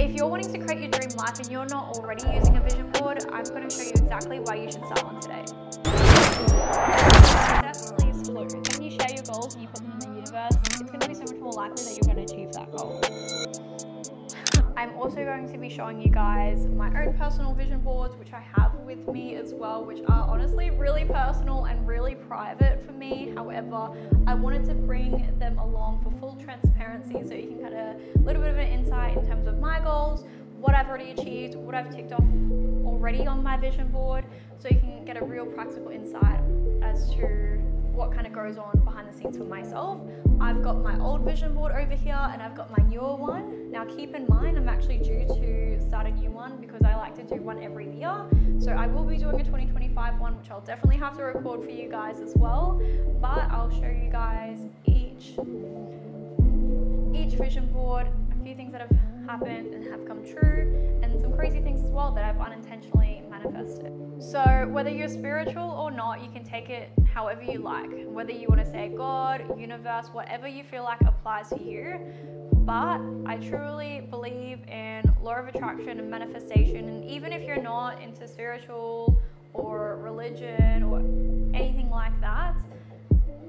If you're wanting to create your dream life and you're not already using a vision board, I'm going to show you exactly why you should start one today. Successfully exclude. When you share your goals and you put them in the universe, it's going to be so much more likely that you're going to achieve that goal. I'm also going to be showing you guys my own personal vision boards, which I have with me as well, which are honestly really personal and really private for me. However, I wanted to bring them along for full transparency so you can get a little bit of an insight in terms of my goals, what I've already achieved, what I've ticked off already on my vision board, so you can get a real practical insight as to what kind of goes on behind the scenes for myself. I've got my old vision board over here and I've got my newer one. Now keep in mind, I'm actually due to start a new one because I like to do one every year. So I will be doing a 2025 one, which I'll definitely have to record for you guys as well. But I'll show you guys each vision board, a few things that have happened and have come true, and some crazy things as well that I've unintentionally manifested. So whether you're spiritual or not, you can take it however you like. Whether you want to say God, universe, whatever you feel like applies to you. But I truly believe in law of attraction and manifestation. And even if you're not into spiritual or religion or anything like that,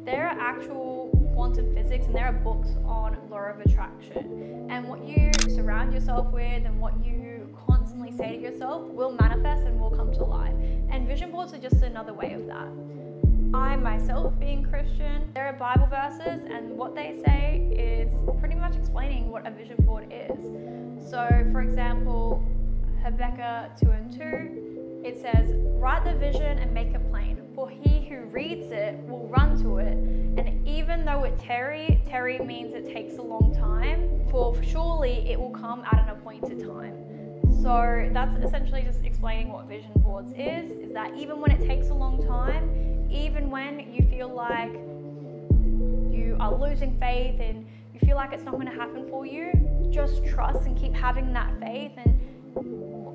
there are actual quantum physics and there are books on law of attraction. And what you surround yourself with and what you constantly say to yourself will manifest and will come to life. And vision boards are just another way of that. I myself, being Christian, there are Bible verses and what they say is pretty much explaining what a vision board is. So for example, Habakkuk 2:2, it says, "Write the vision and make it plain, for he who reads it will run to it. And even though it tarry means it takes a long time, for surely it will come at an appointed time." So that's essentially just explaining what vision boards is that even when it takes a long time, even when you feel like you are losing faith and you feel like it's not going to happen for you, just trust and keep having that faith, and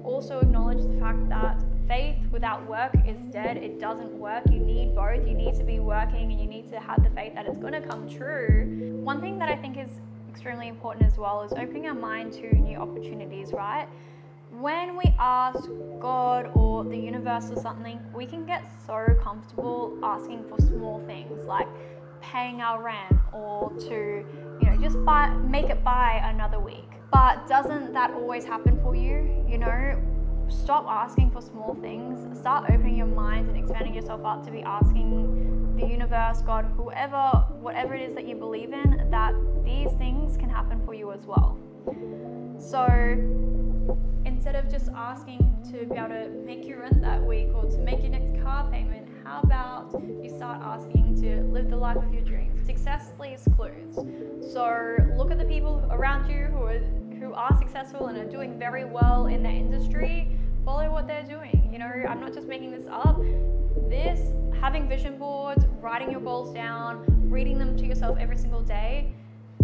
also acknowledge the fact that faith without work is dead. It doesn't work. You need both. You need to be working and you need to have the faith that it's going to come true. One thing that I think is extremely important as well is opening our mind to new opportunities, right? When we ask God or the universe or something, we can get so comfortable asking for small things like paying our rent or to, just make it by another week. But doesn't that always happen for you? Stop asking for small things. Start opening your mind and expanding yourself up to be asking the universe, God, whatever it is that you believe in, that these things can happen for you as well. So instead of just asking to be able to make your rent that week or to make your next car payment, how about you start asking to live the life of your dreams? Success leaves clues. So look at the people around you who are successful and are doing very well in their industry. Follow what they're doing. I'm not just making this up. Having vision boards, writing your goals down, reading them to yourself every single day,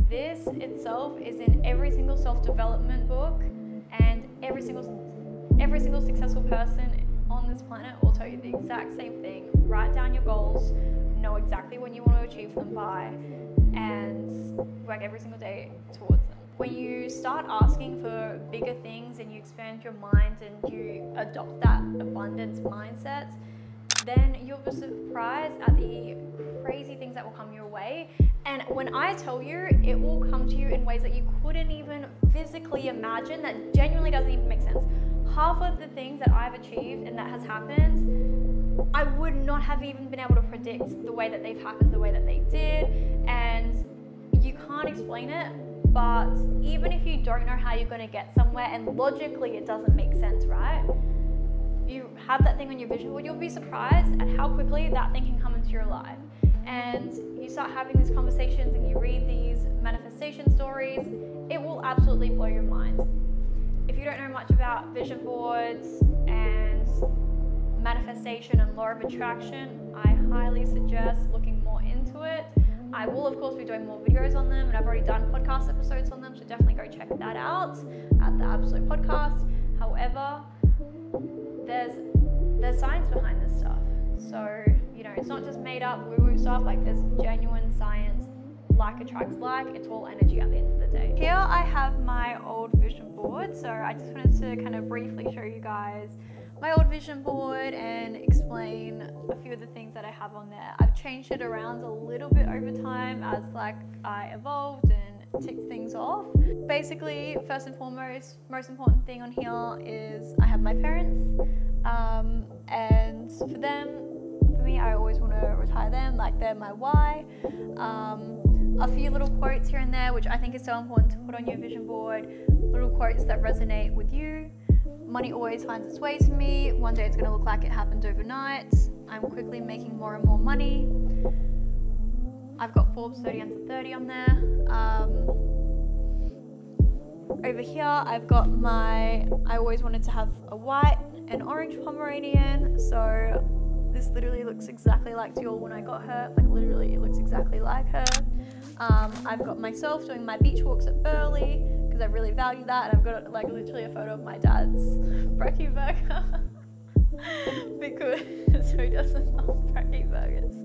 this itself is in every single self-development book, and every single successful person on this planet will tell you the exact same thing. Write down your goals, know exactly when you want to achieve them by, and work every single day towards them. When you start asking for bigger things and you expand your mind and you adopt that abundance mindset, then you'll be surprised at the crazy things that will come your way. And when I tell you, it will come to you in ways that you couldn't even physically imagine, that genuinely doesn't even make sense. Half of the things that I've achieved and that has happened, I would not have even been able to predict the way that they've happened, the way that they did, and you can't explain it. But even if you don't know how you're going to get somewhere, and logically it doesn't make sense, right? You have that thing on your vision board, you'll be surprised at how quickly that thing can come into your life. And you start having these conversations and you read these manifestation stories, it will absolutely blow your mind. If you don't know much about vision boards and manifestation and law of attraction, I highly suggest looking more into it. I will of course be doing more videos on them, and I've already done podcast episodes on them, so definitely go check that out at the Absolute Podcast. However, there's science behind this stuff. So, it's not just made up woo-woo stuff, like there's genuine science like attracts like, it's all energy at the end of the day. Here I have my old vision board, so I just wanted to kind of briefly show you guys my old vision board and explain a few of the things that I have on there. I've changed it around a little bit over time as like I evolved and ticked things off. Basically, first and foremost, most important thing on here is I have my parents, and for me, I always want to retire them, like they're my why. A few little quotes here and there, which I think is so important to put on your vision board, little quotes that resonate with you. Money always finds its way to me. One day it's going to look like it happened overnight. I'm quickly making more and more money. I've got Forbes 30 under 30 on there. Over here, I've got I always wanted to have a white and orange Pomeranian. So this literally looks exactly like Dior when I got her. Like literally, it looks exactly like her. I've got myself doing my beach walks at Burley because I really value that, and I've got like literally a photo of my dad's brekkie burger because who doesn't love brekkie burgers?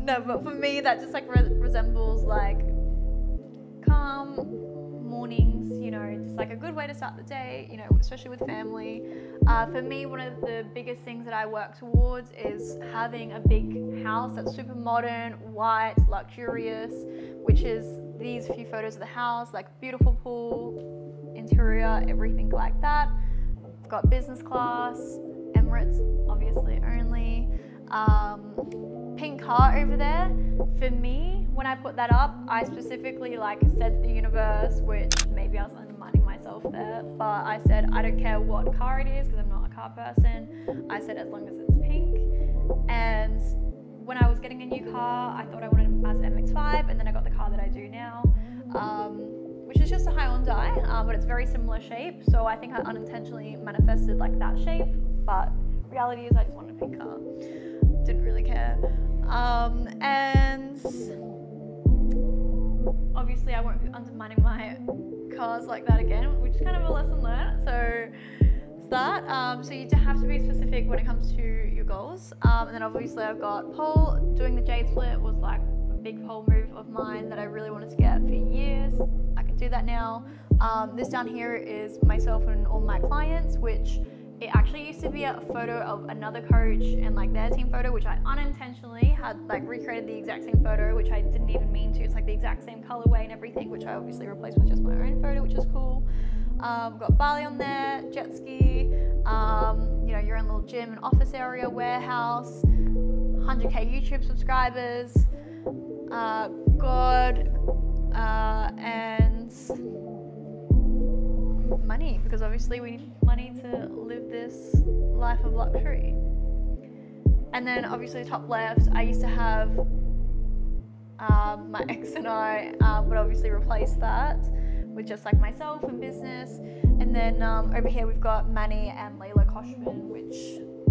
No, but for me that just like resembles like calm mornings, you know, just like a good way to start the day, you know, especially with family. For me, one of the biggest things that I work towards is having a big house that's super modern, white, luxurious, which is these few photos of the house, like beautiful pool, interior, everything like that. I've got business class, Emirates, obviously only. Pink car over there. For me, when I put that up, I specifically like said to the universe, which maybe I was undermining myself there, but I said I don't care what car it is because I'm not a car person. I said as long as it's pink. And when I was getting a new car, I thought I wanted a Mazda MX-5, and then I got the car that I do now, which is just a Hyundai, but it's very similar shape. So I think I unintentionally manifested like that shape, but reality is I just wanted a pink car. Didn't really care. And obviously I won't be undermining my cars like that again, which is kind of a lesson learned. So it's that. So you have to be specific when it comes to your goals. And then obviously I've got pole. Doing the jade split was like a big pole move of mine that I really wanted to get for years. I can do that now. This down here is myself and all my clients, which it actually used to be a photo of another coach and like their team photo, which I unintentionally had like recreated the exact same photo, which I didn't even mean to. It's like the exact same colorway and everything, which I obviously replaced with just my own photo, which is cool. Got Bali on there, jet ski, you know, your own little gym and office area, warehouse, 100k YouTube subscribers, God, and money, because obviously we need money to live this life of luxury. And then obviously top left, I used to have my ex and I, but obviously replaced that with just like myself and business. And then over here we've got Manny and Layla Koshman, which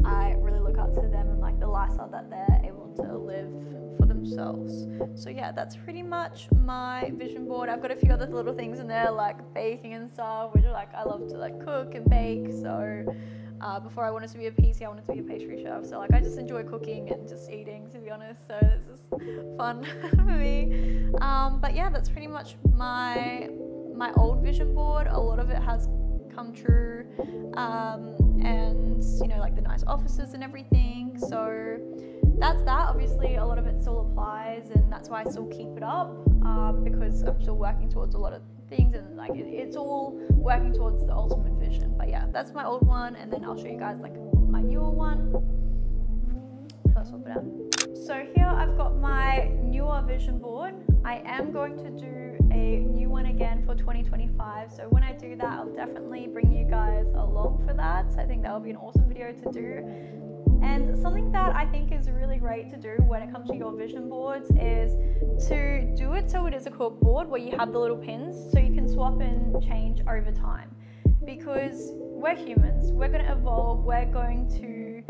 I really look up to them and like the lifestyle that they're able to live for themselves. So yeah, that's pretty much my vision board. I've got a few other little things in there like baking and stuff, which are like I love to like cook and bake. So before I wanted to be a PC, I wanted to be a pastry chef. So like I just enjoy cooking and just eating, to be honest. So this is fun for me. But yeah, that's pretty much my old vision board. A lot of it has come true, and you know, like the nice offices and everything. So that's that. Obviously a lot of it still applies, and that's why I still keep it up, because I'm still working towards a lot of things, and like it's all working towards the ultimate vision. But yeah, that's my old one, and then I'll show you guys like my newer one. Let's swap it out. So here I've got my newer vision board. I am going to do a new one again for 2025. So when I do that, I'll definitely bring you guys along for that. I think that will be an awesome video to do. And something that I think is really great to do when it comes to your vision boards is to do it so it is a cork board where you have the little pins so you can swap and change over time. Because we're humans, we're going to evolve, we're going to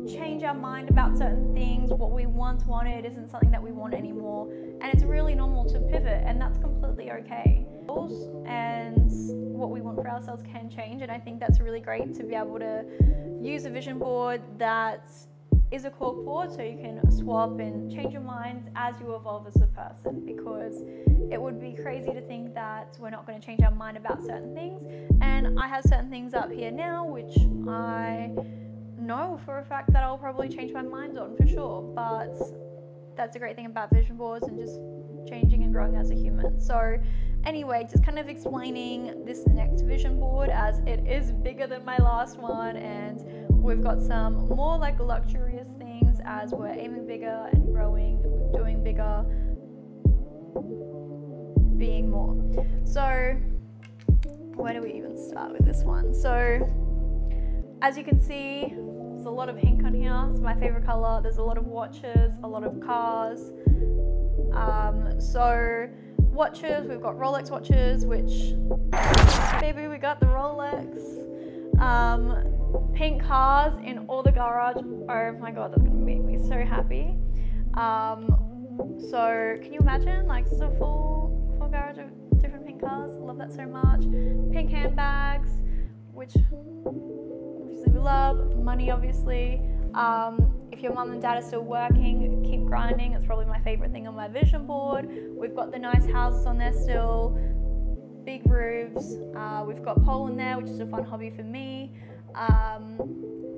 change our mind about certain things. What we once wanted isn't something that we want anymore, and it's really normal to pivot, and that's completely okay. And what we want for ourselves can change, and I think that's really great to be able to use a vision board that is a cork board, so you can swap and change your minds as you evolve as a person, because it would be crazy to think that we're not going to change our mind about certain things. And I have certain things up here now which I know for a fact that I'll probably change my mind on for sure, but that's a great thing about vision boards and just changing and growing as a human. So anyway, just kind of explaining this next vision board, as it is bigger than my last one, and we've got some more like luxurious things as we're aiming bigger and growing, doing bigger, being more. So where do we even start with this one? So as you can see, there's a lot of pink on here. It's my favorite color. There's a lot of watches, a lot of cars. So watches, we've got Rolex watches, which, baby, we got the Rolex. Pink cars in all the garage. Oh my god, that's gonna make me so happy. So can you imagine, like, just a full garage of different pink cars? Love that so much. Pink handbags, which obviously we love. Money, obviously. If your mum and dad are still working, keep grinding. It's probably my favorite thing on my vision board. We've got the nice houses on there still, big roofs. We've got pole in there, which is a fun hobby for me.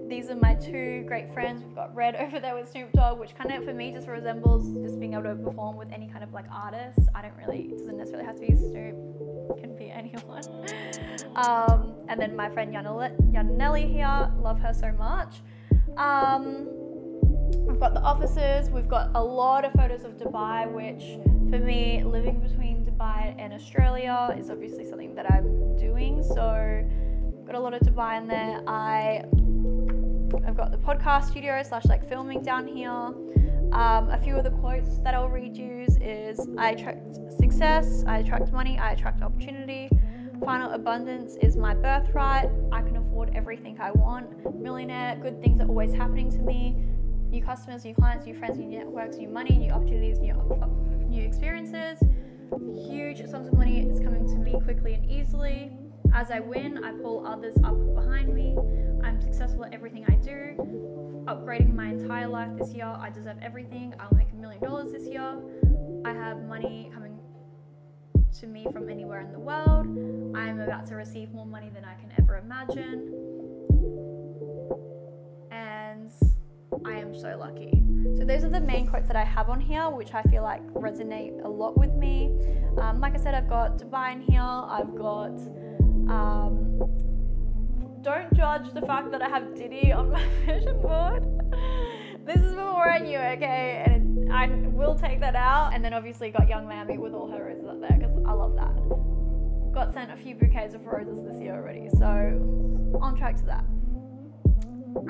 These are my two great friends. We've got Red over there with Snoop Dogg, which kind of for me just resembles just being able to perform with any kind of like artist. It doesn't necessarily have to be Snoop, it can be anyone. And then my friend Yanelli here, love her so much. We've got the offices. We've got a lot of photos of Dubai, which for me, living between Dubai and Australia is obviously something that I'm doing. So got a lot of Dubai in there. I've got the podcast studio / like filming down here. A few of the quotes that I'll read you is: I attract success, I attract money, I attract opportunity. Final abundance is my birthright. I can afford everything I want. Millionaire, good things are always happening to me. New customers, new clients, new friends, new networks, new money, new opportunities, new experiences. Huge sums of money is coming to me quickly and easily. As I win, I pull others up behind me. I'm successful at everything I do. Upgrading my entire life this year. I deserve everything. I'll make $1 million this year. I have money coming to me from anywhere in the world. I am about to receive more money than I can ever imagine. And I am so lucky. So those are the main quotes that I have on here, which I feel like resonate a lot with me. Like I said, I've got Dubai in here. I've got don't judge the fact that I have Diddy on my vision board. This is before I knew, okay? And I will take that out. And then obviously got Young Miami with all her roses up there, because I love that. Got sent a few bouquets of roses this year already, so on track to that.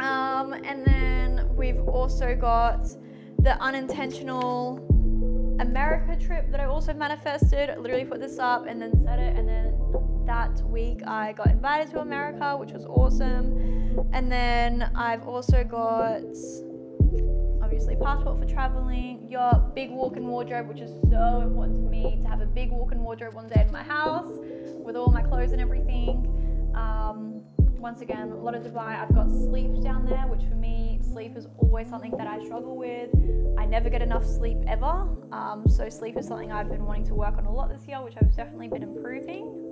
And then we've also got the unintentional America trip that I also manifested. I literally put this up and then said it, and then that week I got invited to America, which was awesome. And then I've also got obviously passport for traveling, yacht, big walk-in wardrobe, which is so important to me, to have a big walk-in wardrobe one day in my house with all my clothes and everything. Once again, a lot of Dubai. I've got sleep down there, which for me, sleep is always something that I struggle with. I never get enough sleep ever. So sleep is something I've been wanting to work on a lot this year, which I've definitely been improving.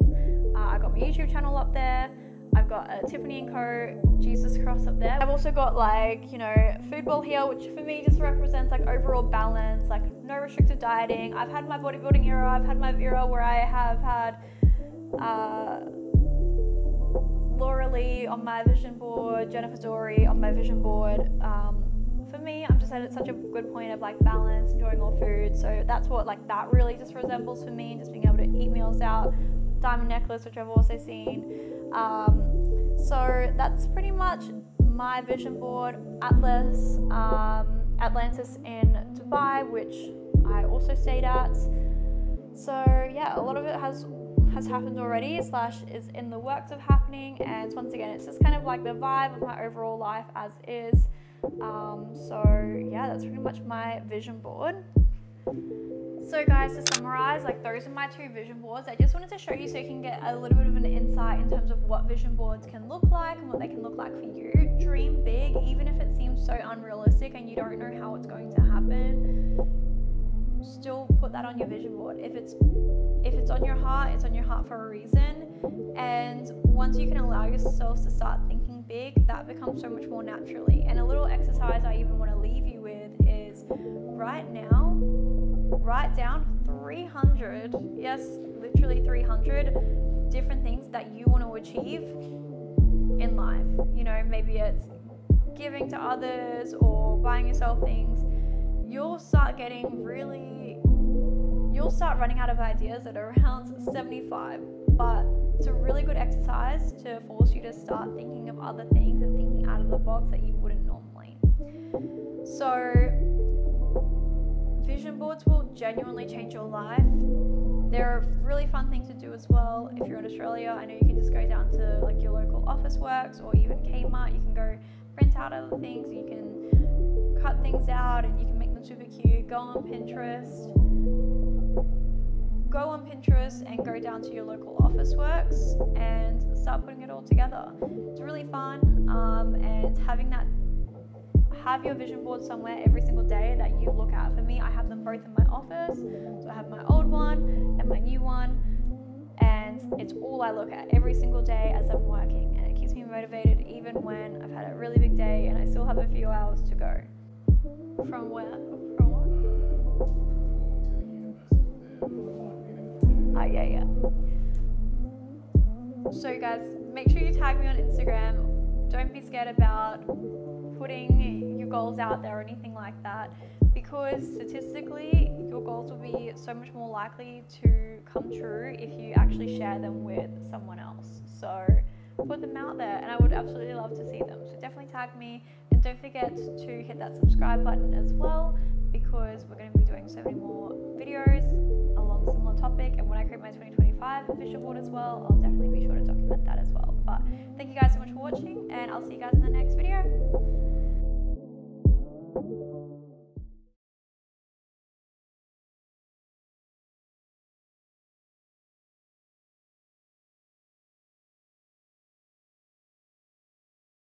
I got my YouTube channel up there. I've got a Tiffany & Co. Jesus Cross up there. I've also got like, food ball here, which for me just represents like overall balance, like no restricted dieting. I've had my bodybuilding era. I've had my era where I have had Laura Lee on my vision board, Jennifer Dory on my vision board. For me, I'm just at such a good point of like balance, enjoying all food. So that's what like that really just resembles for me, just being able to eat meals out. Diamond necklace, which I've also seen. So that's pretty much my vision board. Atlas, Atlantis in Dubai, which I also stayed at. So yeah, a lot of it has happened already / is in the works of happening, and once again it's just kind of like the vibe of my overall life as is. So yeah, that's pretty much my vision board. So guys, to summarize, like those are my 2 vision boards. I just wanted to show you so you can get a little bit of an insight in terms of what vision boards can look like and what they can look like for you. Dream big, even if it seems so unrealistic and you don't know how it's going to happen. Still put that on your vision board. If it's on your heart, it's on your heart for a reason. And once you can allow yourself to start thinking big, that becomes so much more naturally. And a little exercise I even want to leave you with is right now, write down 300, yes, literally 300 different things that you want to achieve in life. You know, maybe it's giving to others or buying yourself things. You'll start running out of ideas at around 75, but it's a really good exercise to force you to start thinking of other things and thinking out of the box that you wouldn't normally. So vision boards will genuinely change your life. They're a really fun thing to do as well. If you're in Australia, I know you can just go down to like your local office works or even Kmart. You can go print out other things, you can cut things out and you can make them super cute. Go on Pinterest and go down to your local office works and start putting it all together. It's really fun, and have your vision board somewhere every single day that you look at. For me, I have them both in my office. So I have my old one and my new one, and it's all I look at every single day as I'm working, and it keeps me motivated even when I've had a really big day and I still have a few hours to go. From where? From what? Oh, yeah. So guys, make sure you tag me on Instagram. Don't be scared about putting your goals out there or anything like that, because statistically your goals will be so much more likely to come true if you actually share them with someone else. So put them out there, and I would absolutely love to see them. So definitely tag me, and don't forget to hit that subscribe button as well, because we're going to be doing so many more videos along a similar topic. And when I create my 2025 vision board as well, I'll definitely be sure to document that as well. But thank you guys so much for watching, and I'll see you guys in the next video.